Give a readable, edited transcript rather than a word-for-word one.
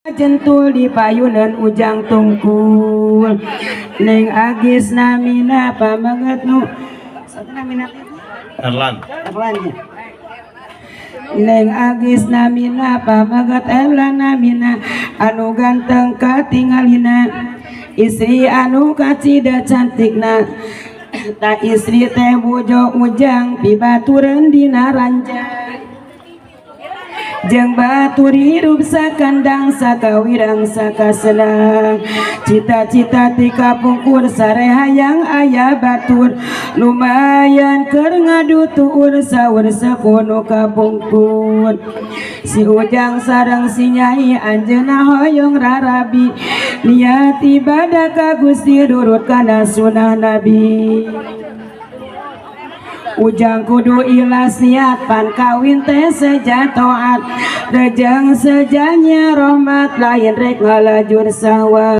Jentul di payunan ujang tungkul neng agis namina pamaget nu satu namina Erlan ya. Neng agis namina pamaget Erlan namina anu ganteng katingalina istri anu kacida cantikna tak istri teh bojo ujang pibatureun dina ranjang jeung batur hirup sakandang sakawirang sakasenang cita-cita ti kapungkur sare hayang aya batur lumayan keur ngadu tuur saur sekono kapungkur si ujang sareng si nyai anjeunna hoyong rarabi niat ibadah ka Gusti durut kana sunah Nabi. Ujang kudu ikhlas niat pan kawin teh seja taat rejeng sejanya rahmat lain rek ngalajur sawah.